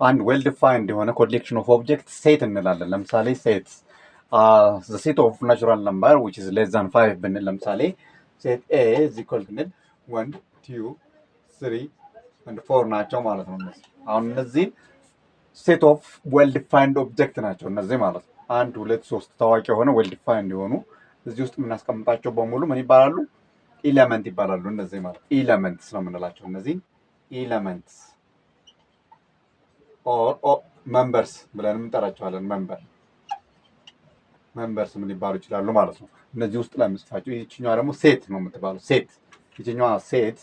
አንድ ዌል ዲፋይንድ የሆነ ኮሌክሽን ኦፍ ኦብጀክት ሴት እንላለን። ለምሳሌ ሴት the set of natural number which is less than 5 ብንል ለምሳሌ ሴት a is equal to 1 2 3 and 4 ናቸው ማለት ነው። አሁን እነዚህ ሴት ኦፍ ዌል ዲፋይንድ ኦብጀክት ናቸው እነዚህ ማለት ነው። 1 2 3 ታዋቂ የሆነ ዌል ዲፋይንድ የሆኑ እዚህ ውስጥ የምናስቀምጣቸው በሙሉ ምን ይባላሉ? ኤለመንት ይባላሉ። እነዚህ ማለት ኤለመንትስ ነው የምንላቸው። እነዚህ ኤለመንትስ ኦር መንበርስ ብለን እንጠራቸዋለን። መንበርስ ምን ሊባሉ ይችላሉ ማለት ነው። እነዚህ ውስጥ ለምጽፋቸው ይችኛዋ ደግሞ ሴት ነው የምትባለው። ሴት ይችኛዋ ሴት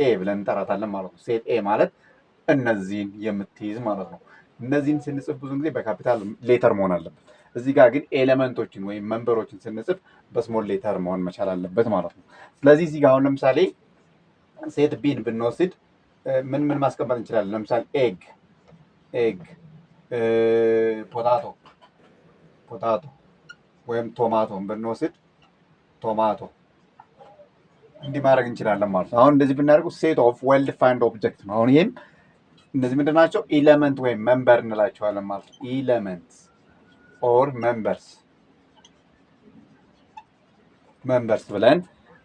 ኤ ብለን እንጠራታለን ማለት ነው። ሴት ኤ ማለት እነዚህን የምትይዝ ማለት ነው። እነዚህን ስንጽፍ ብዙ ጊዜ በካፒታል ሌተር መሆን አለበት። እዚህ ጋር ግን ኤሌመንቶችን ወይም መንበሮችን ስንጽፍ በስሞል ሌተር መሆን መቻል አለበት ማለት ነው። ስለዚህ እዚህ ጋር አሁን ለምሳሌ ሴት ቢን ብንወስድ ምን ማስቀመጥ እንችላለን? ለምሳሌ ኤግ ፖታቶ ወይም ቶማቶን ብንወስድ ቶማቶ እንዲህ ማድረግ እንችላለን ማለት ነው። አሁን እንደዚህ ብናደርጉ ሴት ኦፍ ዌል ዲፋይንድ ኦብጀክት ነው። አሁን ይህም እነዚህ ምንድን ናቸው? ኤለመንት ወይም መንበር እንላቸዋለን ማለት ነው። ኤለመንት ኦር መንበርስ ብለን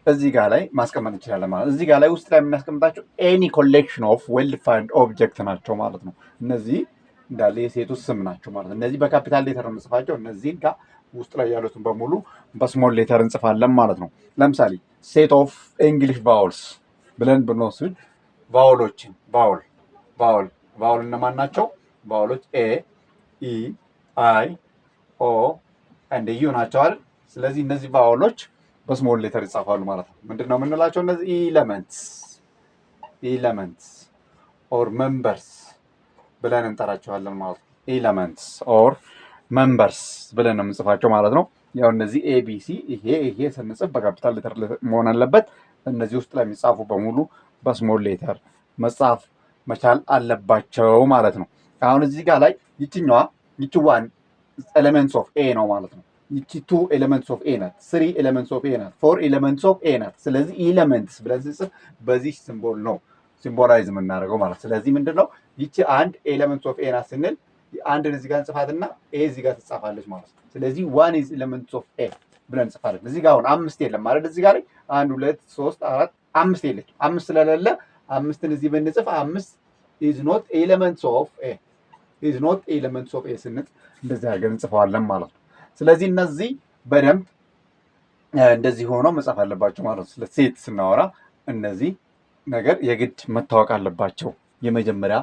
እዚህ ጋር ላይ ማስቀመጥ እንችላለን ማለት ነው። እዚህ ጋር ላይ ውስጥ ላይ የምናስቀምጣቸው ኤኒ ኮሌክሽን ኦፍ ዌል ዲፋይንድ ኦብጀክት ናቸው ማለት ነው። እነዚህ እንዳለ የሴቱ ስም ናቸው ማለት ነው። እነዚህ በካፒታል ሌተር እንጽፋቸው፣ እነዚህ ጋር ውስጥ ላይ ያሉትን በሙሉ በስሞል ሌተር እንጽፋለን ማለት ነው። ለምሳሌ ሴት ኦፍ እንግሊሽ ቫውልስ ብለን ብንወስድ ቫውሎችን ቫውል እነማን ናቸው? ቫውሎች ኤ ኢ አይ ኦ አንድ ዩ ናቸው አይደል? ስለዚህ እነዚህ ቫውሎች በስሞል ሌተር ይጻፋሉ ማለት ነው። ምንድነው የምንላቸው? እነዚህ ኤለመንትስ ኦር መንበርስ ብለን እንጠራቸዋለን ማለት ነው። ኤለመንትስ ኦር መንበርስ ብለን ነው የምንጽፋቸው ማለት ነው። ያው እነዚህ ኤቢሲ ይሄ ስንጽፍ በካፒታል ሌተር መሆን አለበት። እነዚህ ውስጥ ላይ የሚጻፉ በሙሉ በስሞል ሌተር መጻፍ መቻል አለባቸው ማለት ነው። አሁን እዚህ ጋር ላይ ይቺ ዋን ኤሌመንትስ ኦፍ ኤ ነው ማለት ነው። ይቺ 2 ኤሌመንትስ ኦፍ ኤ ናት። 3 ኤሌመንትስ ኦፍ ኤ ናት። 4 ኤሌመንትስ ኦፍ ኤ ናት። ስለዚህ ኤሌመንትስ ብለን ስንጽፍ በዚህ ሲምቦል ነው ሲምቦላይዝ የምናደርገው ማለት። ስለዚህ ምንድነው ይቺ አንድ ኤሌመንትስ ኦፍ ኤ ናት ስንል አንድን እዚህ ጋር እንጽፋትና ኤ እዚህ ጋር ትጻፋለች ማለት ነው። ስለዚህ 1 ኢዝ ኤሌመንትስ ኦፍ ኤ ብለን እንጽፋለን። እዚህ ጋር አሁን 5 የለም ማለት እዚህ ጋር ላይ 1 2 3 4 5 የለች። 5 ስለሌለ 5ን እዚህ ብንጽፍ 5 ኢዝ ኖት ኤሌመንትስ ኦፍ ኤ ስንጽፍ እንደዚህ አድርገን እንጽፈዋለን ማለት ነው። ስለዚህ እነዚህ በደንብ እንደዚህ ሆነው መጻፍ አለባቸው ማለት ነው። ስለ ሴት ስናወራ እነዚህ ነገር የግድ መታወቅ አለባቸው። የመጀመሪያ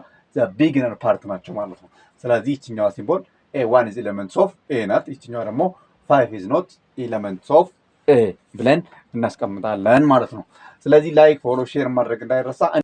ቢግነር ፓርት ናቸው ማለት ነው። ስለዚህ ይችኛዋ ሲምቦል A1 is elements of A ናት። ይችኛዋ ደግሞ 5 is not elements of A ብለን እናስቀምጣለን ማለት ነው። ስለዚህ ላይክ ፎሎ ሼር ማድረግ እንዳይረሳ።